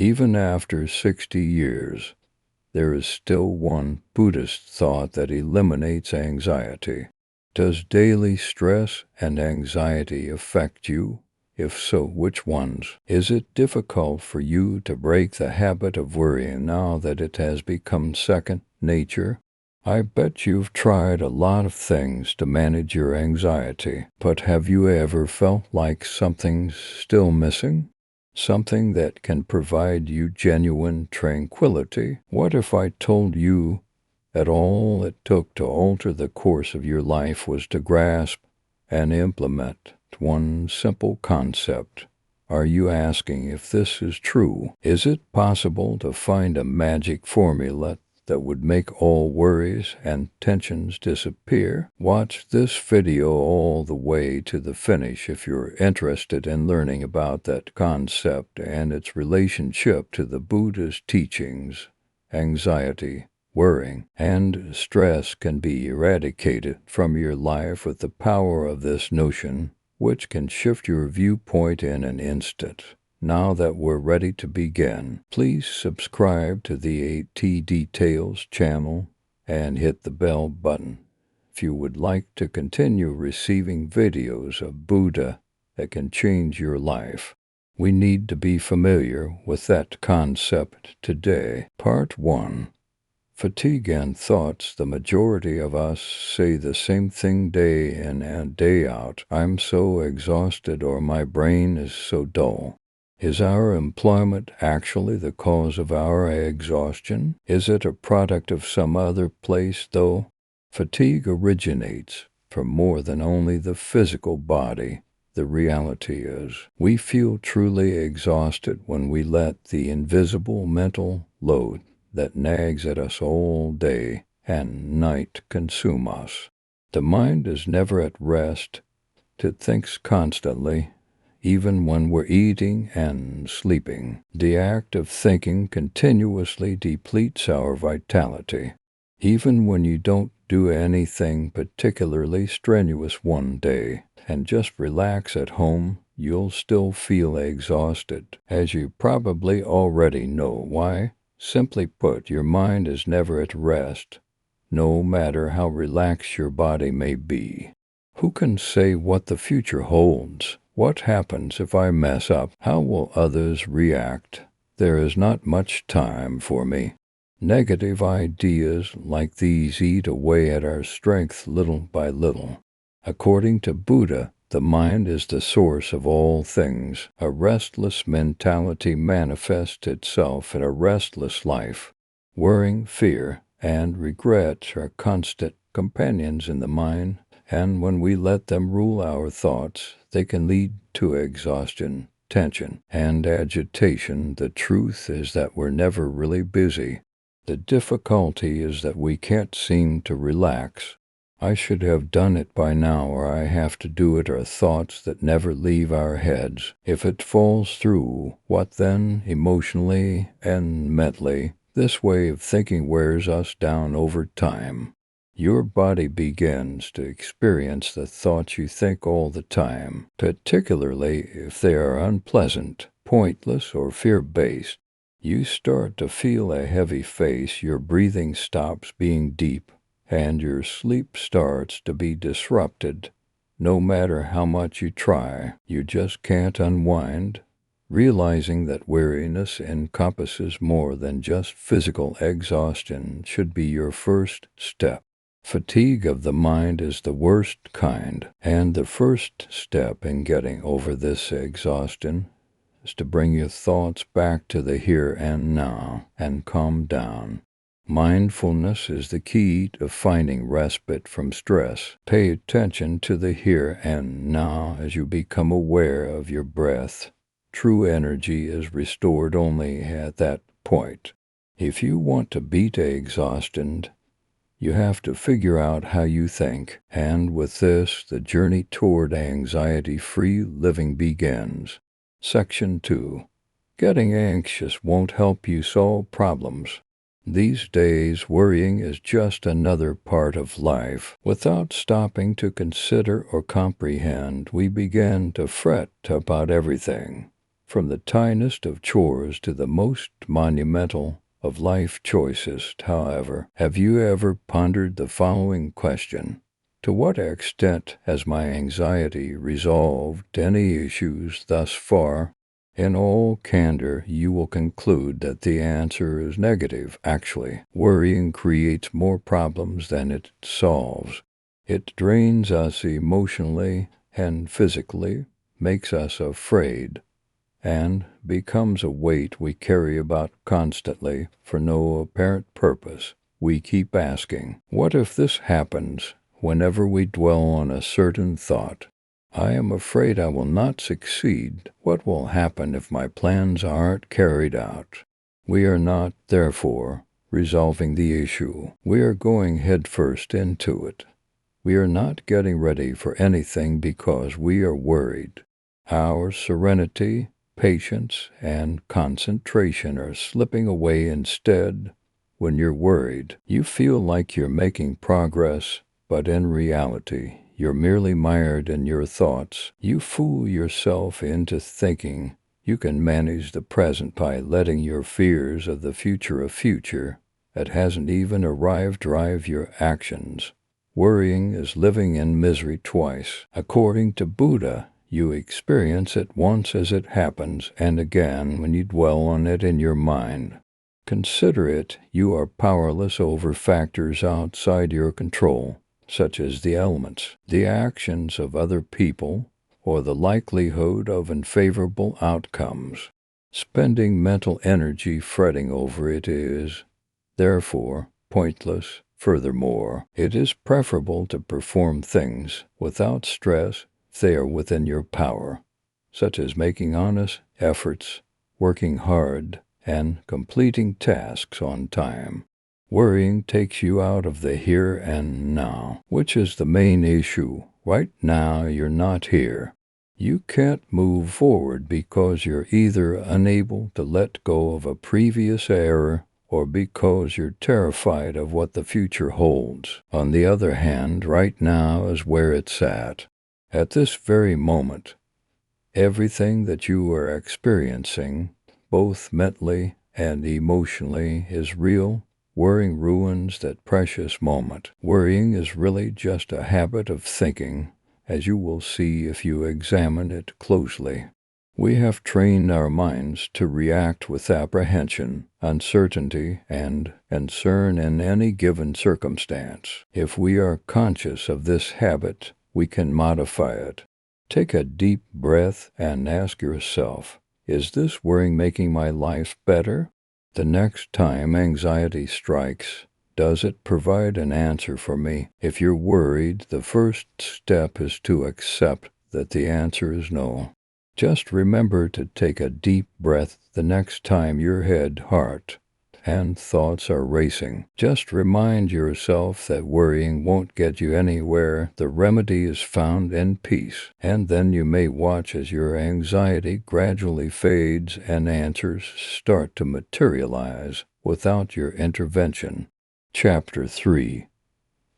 Even after 60 years, there is still one Buddhist thought that eliminates anxiety. Does daily stress and anxiety affect you? If so, which ones? Is it difficult for you to break the habit of worrying now that it has become second nature? I bet you've tried a lot of things to manage your anxiety, but have you ever felt like something's still missing? Something that can provide you genuine tranquility? What if I told you that all it took to alter the course of your life was to grasp and implement one simple concept? Are you asking if this is true? Is it possible to find a magic formula that would make all worries and tensions disappear? Watch this video all the way to the finish if you're interested in learning about that concept and its relationship to the Buddha's teachings. Anxiety, worrying, and stress can be eradicated from your life with the power of this notion, which can shift your viewpoint in an instant. Now that we're ready to begin, please subscribe to the AT Details channel and hit the bell button if you would like to continue receiving videos of Buddha that can change your life. We need to be familiar with that concept today. Part 1. Fatigue and thoughts. The majority of us say the same thing day in and day out. I'm so exhausted, or my brain is so dull. Is our employment actually the cause of our exhaustion? Is it a product of some other place, though? Fatigue originates from more than only the physical body. The reality is, we feel truly exhausted when we let the invisible mental load that nags at us all day and night consume us. The mind is never at rest. It thinks constantly, even when we're eating and sleeping. The act of thinking continuously depletes our vitality. Even when you don't do anything particularly strenuous one day and just relax at home, you'll still feel exhausted, as you probably already know. Why? Simply put, your mind is never at rest, no matter how relaxed your body may be. Who can say what the future holds? What happens if I mess up? How will others react? There is not much time for me. Negative ideas like these eat away at our strength little by little. According to Buddha, the mind is the source of all things. A restless mentality manifests itself in a restless life. Worrying, fear, and regret are constant companions in the mind, and when we let them rule our thoughts, they can lead to exhaustion, tension, and agitation. The truth is that we're never really busy. The difficulty is that we can't seem to relax. I should have done it by now, or I have to do it, are thoughts that never leave our heads. If it falls through, what then? Emotionally and mentally, this way of thinking wears us down over time. Your body begins to experience the thoughts you think all the time, particularly if they are unpleasant, pointless, or fear-based. You start to feel a heavy face, your breathing stops being deep, and your sleep starts to be disrupted. No matter how much you try, you just can't unwind. Realizing that weariness encompasses more than just physical exhaustion should be your first step. Fatigue of the mind is the worst kind, and the first step in getting over this exhaustion is to bring your thoughts back to the here and now and calm down. Mindfulness is the key to finding respite from stress. Pay attention to the here and now as you become aware of your breath. True energy is restored only at that point. If you want to beat exhaustion, you have to figure out how you think, and with this, the journey toward anxiety-free living begins. Section 2. Getting anxious won't help you solve problems. These days, worrying is just another part of life. Without stopping to consider or comprehend, we begin to fret about everything, From the tiniest of chores to the most monumental of life choices, however, have you ever pondered the following question? To what extent has my anxiety resolved any issues thus far? In all candor, you will conclude that the answer is negative. Actually, worrying creates more problems than it solves. It drains us emotionally and physically, makes us afraid, and becomes a weight we carry about constantly for no apparent purpose. We keep asking, what if this happens? Whenever we dwell on a certain thought, I am afraid I will not succeed. What will happen if my plans aren't carried out? We are not, therefore, resolving the issue. We are going headfirst into it. We are not getting ready for anything because we are worried. Our serenity, patience, and concentration are slipping away instead. When you're worried, you feel like you're making progress, but in reality, you're merely mired in your thoughts. You fool yourself into thinking you can manage the present by letting your fears of the future that hasn't even arrived drive your actions. Worrying is living in misery twice. According to Buddha, you experience it once as it happens, and again when you dwell on it in your mind. Consider it you are powerless over factors outside your control, such as the elements, the actions of other people, or the likelihood of unfavorable outcomes. Spending mental energy fretting over it is, therefore, pointless. Furthermore, it is preferable to perform things without stress if they are within your power, such as making honest efforts, working hard, and completing tasks on time. Worrying takes you out of the here and now, which is the main issue. Right now, you're not here. You can't move forward because you're either unable to let go of a previous error or because you're terrified of what the future holds. On the other hand, right now is where it's at. At this very moment, everything that you are experiencing, both mentally and emotionally, is real. Worrying ruins that precious moment. Worrying is really just a habit of thinking, as you will see if you examine it closely. We have trained our minds to react with apprehension, uncertainty, and concern in any given circumstance. If we are conscious of this habit, we can modify it. Take a deep breath and ask yourself, is this worrying making my life better? The next time anxiety strikes, does it provide an answer for me? If you're worried, the first step is to accept that the answer is no. Just remember to take a deep breath the next time your head, heart, and thoughts are racing. Just remind yourself that worrying won't get you anywhere. The remedy is found in peace, and then you may watch as your anxiety gradually fades and answers start to materialize without your intervention. Chapter 3.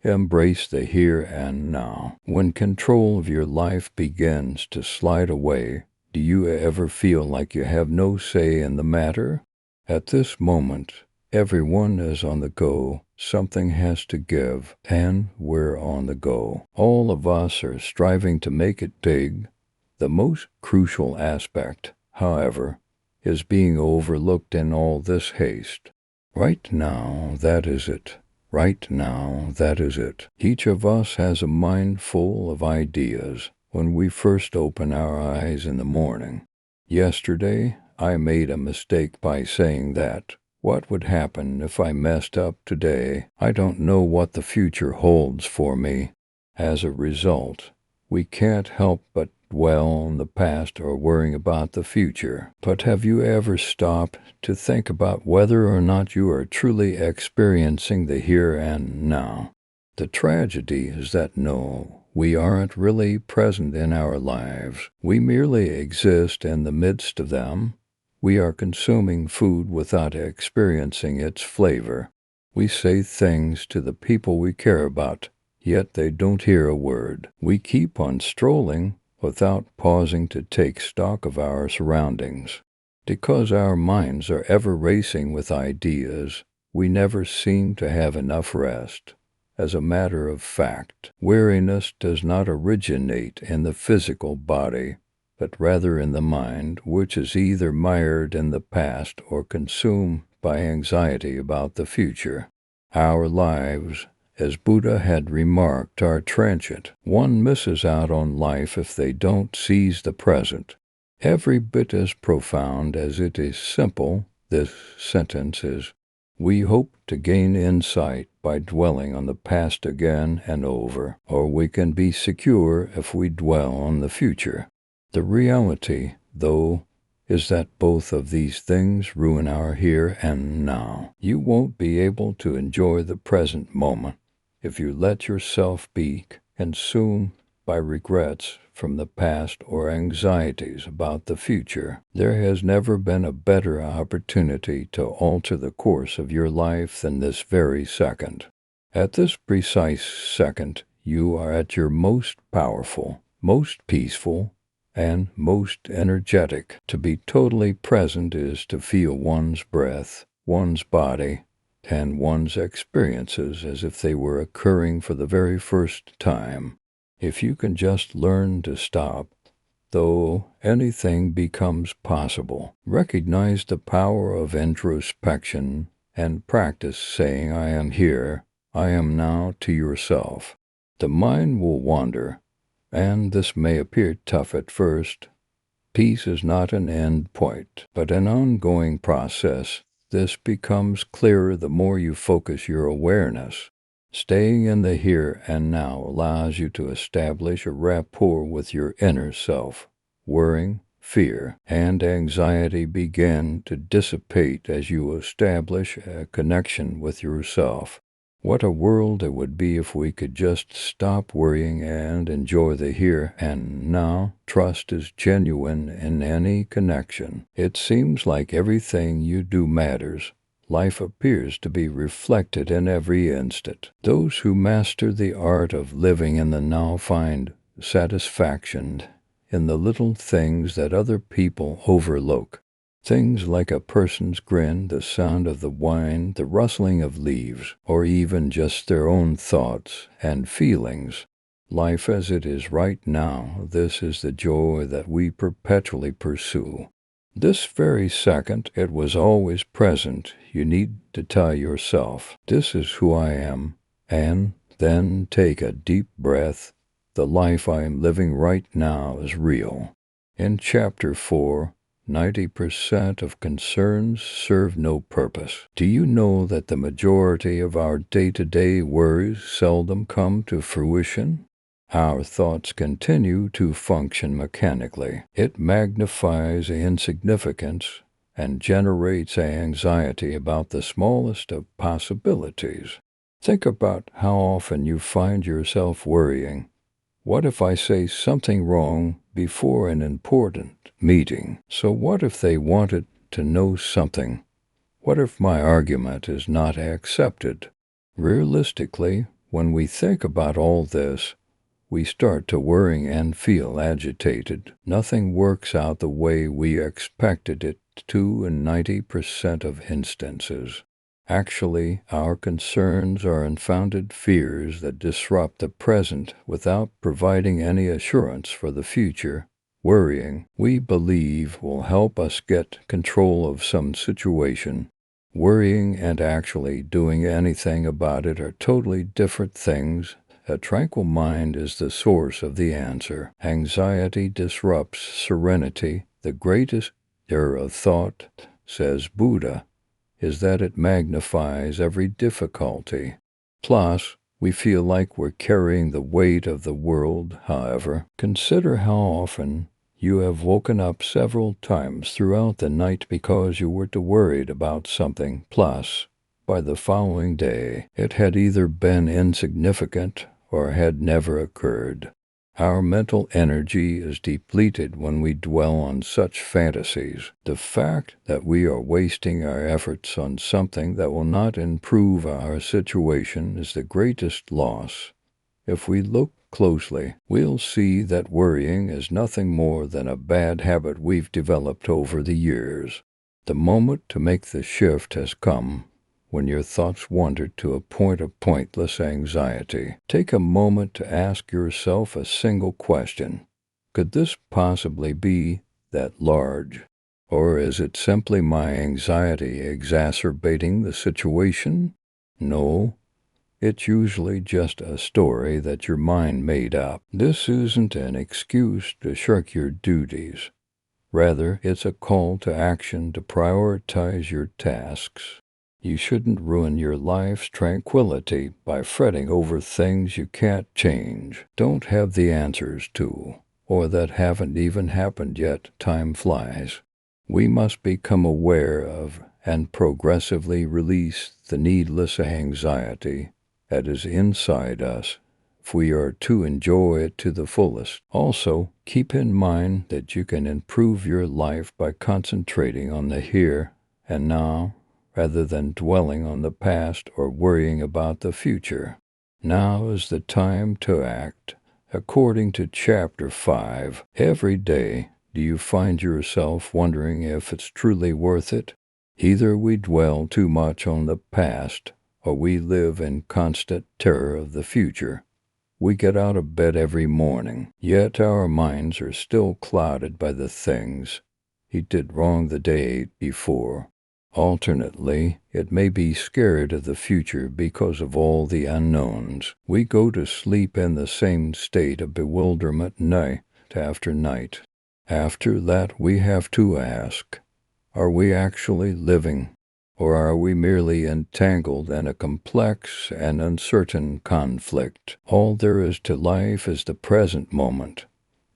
Embrace the here and now. When control of your life begins to slide away, do you ever feel like you have no say in the matter? At this moment, everyone is on the go. Something has to give, and we're on the go. All of us are striving to make it big. The most crucial aspect, however, is being overlooked in all this haste. Right now, that is it. Right now, that is it. Each of us has a mind full of ideas when we first open our eyes in the morning. Yesterday, I made a mistake by saying that. What would happen if I messed up today? I don't know what the future holds for me. As a result, we can't help but dwell on the past or worrying about the future. But have you ever stopped to think about whether or not you are truly experiencing the here and now? The tragedy is that no, we aren't really present in our lives. We merely exist in the midst of them. We are consuming food without experiencing its flavor. We say things to the people we care about, yet they don't hear a word. We keep on strolling without pausing to take stock of our surroundings. Because our minds are ever racing with ideas, we never seem to have enough rest. As a matter of fact, weariness does not originate in the physical body, but rather in the mind, which is either mired in the past or consumed by anxiety about the future. Our lives, as Buddha had remarked, are transient. One misses out on life if they don't seize the present. Every bit as profound as it is simple, this sentence is, we hope to gain insight by dwelling on the past again and over, or we can be secure if we dwell on the future. The reality, though, is that both of these things ruin our here and now. You won't be able to enjoy the present moment if you let yourself be consumed by regrets from the past or anxieties about the future. There has never been a better opportunity to alter the course of your life than this very second. At this precise second, you are at your most powerful, most peaceful, and most energetic. To be totally present is to feel one's breath, one's body, and one's experiences as if they were occurring for the very first time. If you can just learn to stop, though, anything becomes possible. Recognize the power of introspection and practice saying, I am here, I am now, to yourself. The mind will wander, and this may appear tough at first. Peace is not an end point, but an ongoing process. This becomes clearer the more you focus your awareness. Staying in the here and now allows you to establish a rapport with your inner self. Worrying, fear, and anxiety begin to dissipate as you establish a connection with yourself. What a world it would be if we could just stop worrying and enjoy the here and now. Trust is genuine in any connection. It seems like everything you do matters. Life appears to be reflected in every instant. Those who master the art of living in the now find satisfaction in the little things that other people overlook. Things like a person's grin, the sound of the wind, the rustling of leaves, or even just their own thoughts and feelings. Life as it is right now, this is the joy that we perpetually pursue. This very second, it was always present. You need to tell yourself, this is who I am, and then take a deep breath. The life I am living right now is real. In Chapter 4, 90% of concerns serve no purpose. Do you know that the majority of our day-to-day worries seldom come to fruition? Our thoughts continue to function mechanically. It magnifies insignificance and generates anxiety about the smallest of possibilities. Think about how often you find yourself worrying. What if I say something wrong before an important meeting? So what if they wanted to know something? What if my argument is not accepted? Realistically, when we think about all this, we start to worry and feel agitated. Nothing works out the way we expected it to in 90% of instances. Actually, our concerns are unfounded fears that disrupt the present without providing any assurance for the future. Worrying, we believe, will help us get control of some situation. Worrying and actually doing anything about it are totally different things. A tranquil mind is the source of the answer. Anxiety disrupts serenity. The greatest error of thought, says Buddha, is that it magnifies every difficulty. Plus, we feel like we're carrying the weight of the world. However, consider how often you have woken up several times throughout the night because you were worried about something. Plus, by the following day, it had either been insignificant or had never occurred. Our mental energy is depleted when we dwell on such fantasies. The fact that we are wasting our efforts on something that will not improve our situation is the greatest loss. If we look closely, we'll see that worrying is nothing more than a bad habit we've developed over the years. The moment to make the shift has come when your thoughts wander to a point of pointless anxiety. Take a moment to ask yourself a single question. Could this possibly be that large? Or is it simply my anxiety exacerbating the situation? No, it's usually just a story that your mind made up. This isn't an excuse to shirk your duties. Rather, it's a call to action to prioritize your tasks. You shouldn't ruin your life's tranquility by fretting over things you can't change, don't have the answers to, or that haven't even happened yet. Time flies. We must become aware of and progressively release the needless anxiety that is inside us if we are to enjoy it to the fullest. Also, keep in mind that you can improve your life by concentrating on the here and now rather than dwelling on the past or worrying about the future. Now is the time to act. According to Chapter 5, every day do you find yourself wondering if it's truly worth it? Either we dwell too much on the past or we live in constant terror of the future. We get out of bed every morning, yet our minds are still clouded by the things he did wrong the day before. Alternately, it may be scared of the future because of all the unknowns. We go to sleep in the same state of bewilderment night after night. After that, we have to ask, are we actually living? Or are we merely entangled in a complex and uncertain conflict? All there is to life is the present moment.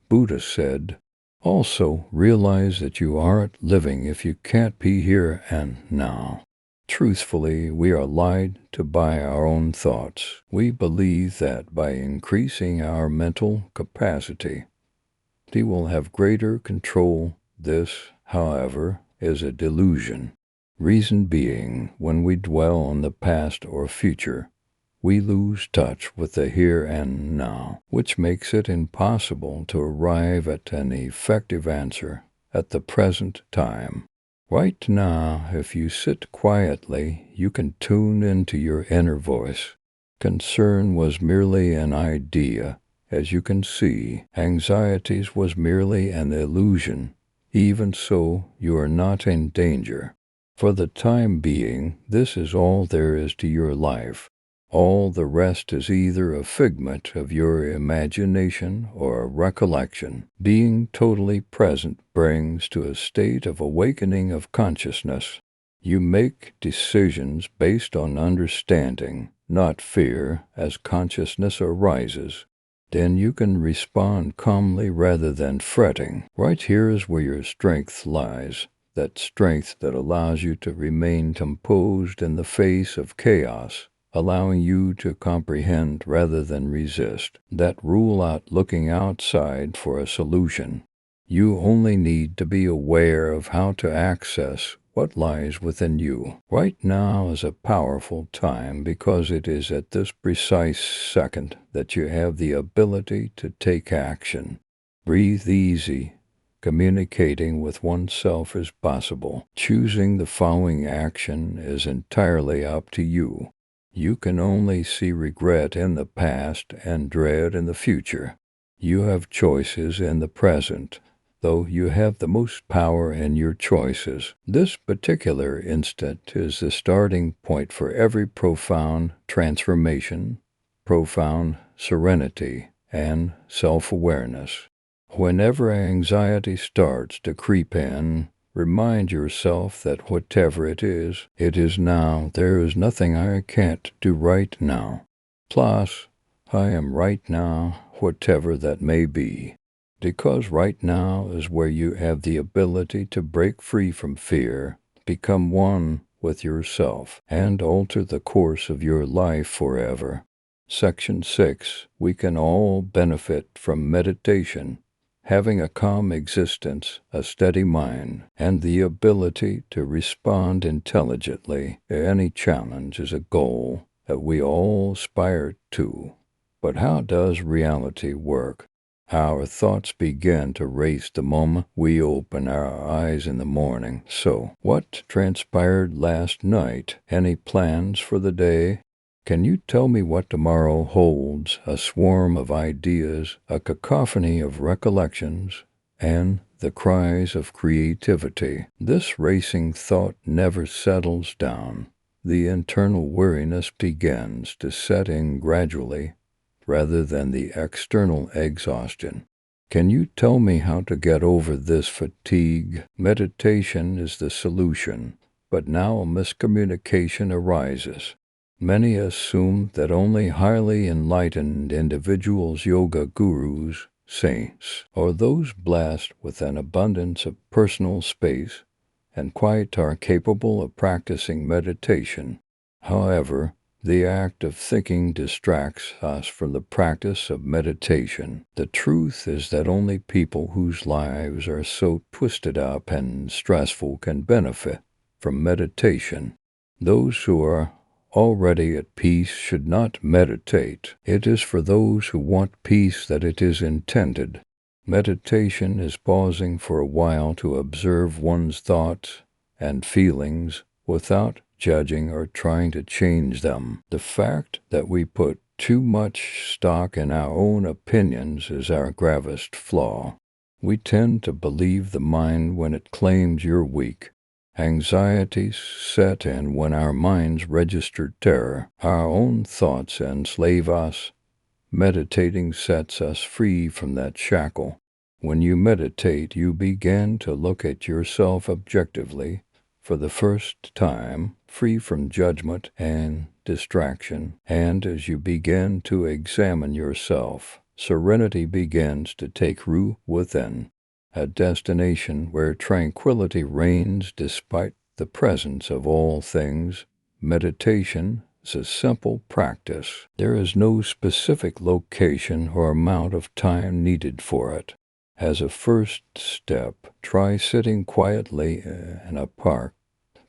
Buddha said, also realize that you aren't living if you can't be here and now. Truthfully, we are lied to by our own thoughts. We believe that by increasing our mental capacity, we will have greater control. This, however, is a delusion. Reason being, when we dwell on the past or future, we lose touch with the here and now, which makes it impossible to arrive at an effective answer at the present time. Right now, if you sit quietly, you can tune into your inner voice. Concern was merely an idea. As you can see, anxieties was merely an illusion. Even so, you are not in danger. For the time being, this is all there is to your life. All the rest is either a figment of your imagination or a recollection. Being totally present brings to a state of awakening of consciousness. You make decisions based on understanding, not fear, as consciousness arises. Then you can respond calmly rather than fretting. Right here is where your strength lies. That strength that allows you to remain composed in the face of chaos, allowing you to comprehend rather than resist, that rule out looking outside for a solution. You only need to be aware of how to access what lies within you. Right now is a powerful time because it is at this precise second that you have the ability to take action. Breathe easy. Communicating with oneself is possible. Choosing the following action is entirely up to you. You can only see regret in the past and dread in the future. You have choices in the present, though you have the most power in your choices. This particular instant is the starting point for every profound transformation, profound serenity, and self-awareness. Whenever anxiety starts to creep in, remind yourself that whatever it is now. There is nothing I can't do right now. Plus, I am right now, whatever that may be. Because right now is where you have the ability to break free from fear, become one with yourself, and alter the course of your life forever. Section 6. We can all benefit from meditation. Having a calm existence, a steady mind, and the ability to respond intelligently to any challenge is a goal that we all aspire to. But how does reality work? Our thoughts begin to race the moment we open our eyes in the morning. So, what transpired last night? Any plans for the day? Can you tell me what tomorrow holds? A swarm of ideas, a cacophony of recollections, and the cries of creativity. This racing thought never settles down. The internal weariness begins to set in gradually, rather than the external exhaustion. Can you tell me how to get over this fatigue? Meditation is the solution, but now a miscommunication arises. Many assume that only highly enlightened individuals, yoga gurus, saints, or those blessed with an abundance of personal space and quiet are capable of practicing meditation. However, the act of thinking distracts us from the practice of meditation. The truth is that only people whose lives are so twisted up and stressful can benefit from meditation. Those who are already at peace should not meditate. It is for those who want peace that it is intended. Meditation is pausing for a while to observe one's thoughts and feelings without judging or trying to change them. The fact that we put too much stock in our own opinions is our gravest flaw. We tend to believe the mind when it claims you're weak. Anxieties set in when our minds register terror. Our own thoughts enslave us. Meditating sets us free from that shackle. When you meditate, you begin to look at yourself objectively for the first time, free from judgment and distraction. And as you begin to examine yourself, serenity begins to take root within, a destination where tranquility reigns despite the presence of all things. Meditation is a simple practice. There is no specific location or amount of time needed for it. As a first step, try sitting quietly in a park,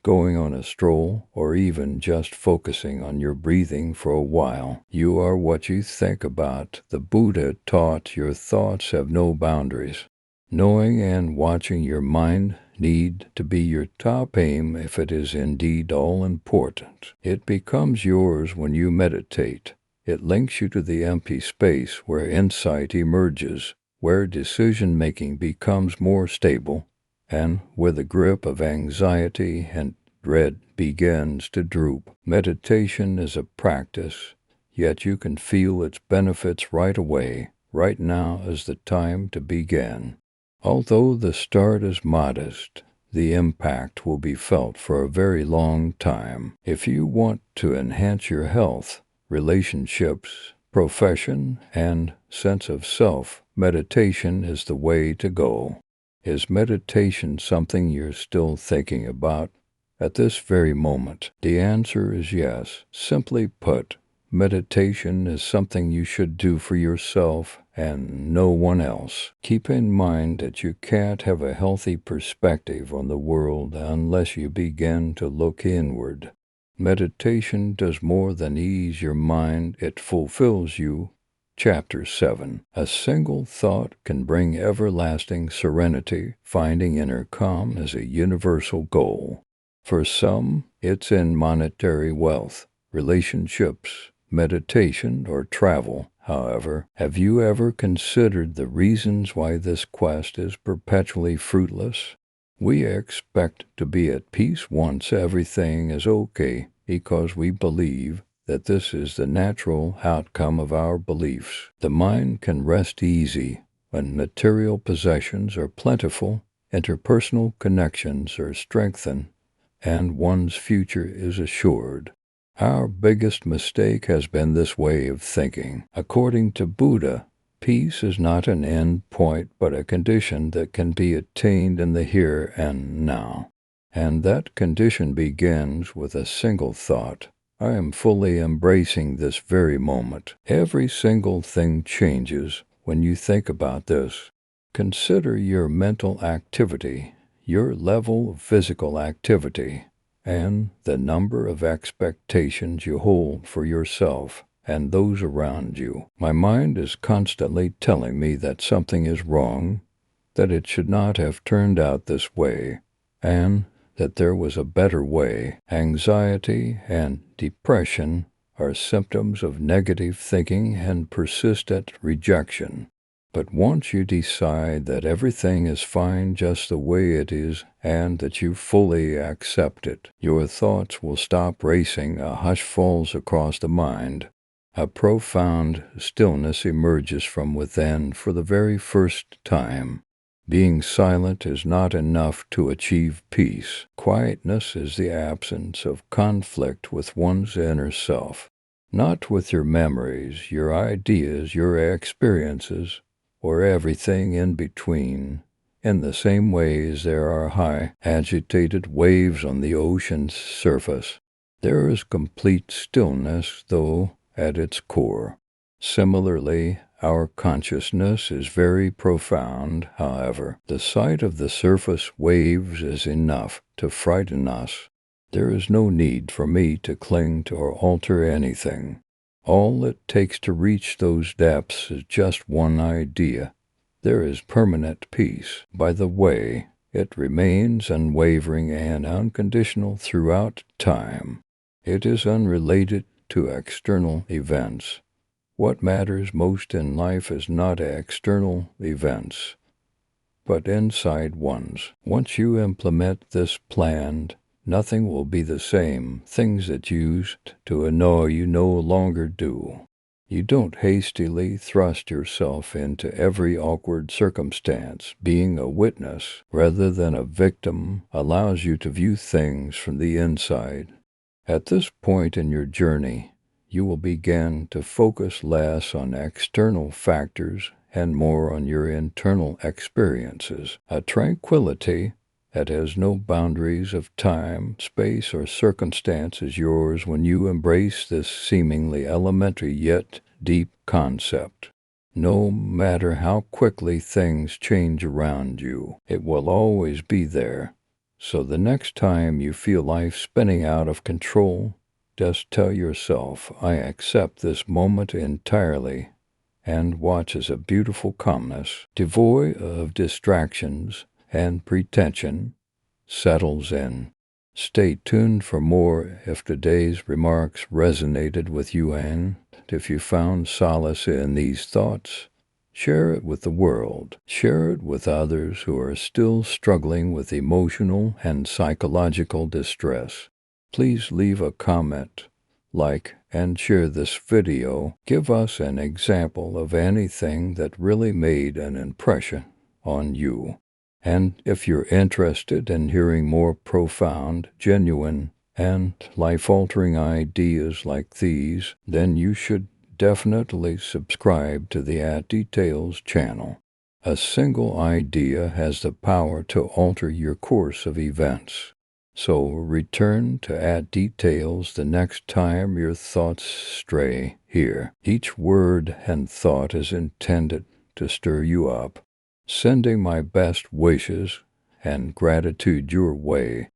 going on a stroll, or even just focusing on your breathing for a while. You are what you think about. The Buddha taught your thoughts have no boundaries. Knowing and watching your mind need to be your top aim if it is indeed all important. It becomes yours when you meditate. It links you to the empty space where insight emerges, where decision-making becomes more stable, and where the grip of anxiety and dread begins to droop. Meditation is a practice, yet you can feel its benefits right away. Right now is the time to begin. Although the start is modest, the impact will be felt for a very long time. If you want to enhance your health, relationships, profession, and sense of self, meditation is the way to go. Is meditation something you're still thinking about at this very moment? The answer is yes. Simply put, meditation is something you should do for yourself and no one else. Keep in mind that you can't have a healthy perspective on the world unless you begin to look inward. Meditation does more than ease your mind, it fulfills you. Chapter 7. A single thought can bring everlasting serenity. Finding inner calm is a universal goal. For some, it's in monetary wealth, relationships, meditation, or travel. However, have you ever considered the reasons why this quest is perpetually fruitless? We expect to be at peace once everything is okay because we believe that this is the natural outcome of our beliefs. The mind can rest easy when material possessions are plentiful, interpersonal connections are strengthened, and one's future is assured. Our biggest mistake has been this way of thinking. According to Buddha, peace is not an end point but a condition that can be attained in the here and now. And that condition begins with a single thought. I am fully embracing this very moment. Every single thing changes when you think about this. Consider your mental activity, your level of physical activity, and the number of expectations you hold for yourself and those around you. My mind is constantly telling me that something is wrong, that it should not have turned out this way, and that there was a better way. Anxiety and depression are symptoms of negative thinking and persistent rejection. But once you decide that everything is fine just the way it is and that you fully accept it, your thoughts will stop racing. A hush falls across the mind. A profound stillness emerges from within for the very first time. Being silent is not enough to achieve peace. Quietness is the absence of conflict with one's inner self, not with your memories, your ideas, your experiences, or everything in between. In the same way as there are high, agitated waves on the ocean's surface, there is complete stillness, though, at its core. Similarly, our consciousness is very profound, however. The sight of the surface waves is enough to frighten us. There is no need for me to cling to or alter anything. All it takes to reach those depths is just one idea. There is permanent peace. By the way, it remains unwavering and unconditional throughout time. It is unrelated to external events. What matters most in life is not external events, but inside ones. Once you implement this plan, nothing will be the same. Things that used to annoy you no longer do. You don't hastily thrust yourself into every awkward circumstance. Being a witness rather than a victim allows you to view things from the inside. At this point in your journey, you will begin to focus less on external factors and more on your internal experiences. A tranquility that has no boundaries of time, space, or circumstance is yours when you embrace this seemingly elementary yet deep concept. No matter how quickly things change around you, it will always be there. So the next time you feel life spinning out of control, just tell yourself, I accept this moment entirely, and watch as a beautiful calmness, devoid of distractions and pretension, settles in. Stay tuned for more. If today's remarks resonated with you and if you found solace in these thoughts, share it with the world. Share it with others who are still struggling with emotional and psychological distress. Please leave a comment, like, and share this video. Give us an example of anything that really made an impression on you. And if you're interested in hearing more profound, genuine, and life-altering ideas like these, then you should definitely subscribe to the At Details channel. A single idea has the power to alter your course of events. So return to At Details the next time your thoughts stray here. Each word and thought is intended to stir you up. Sending my best wishes and gratitude your way.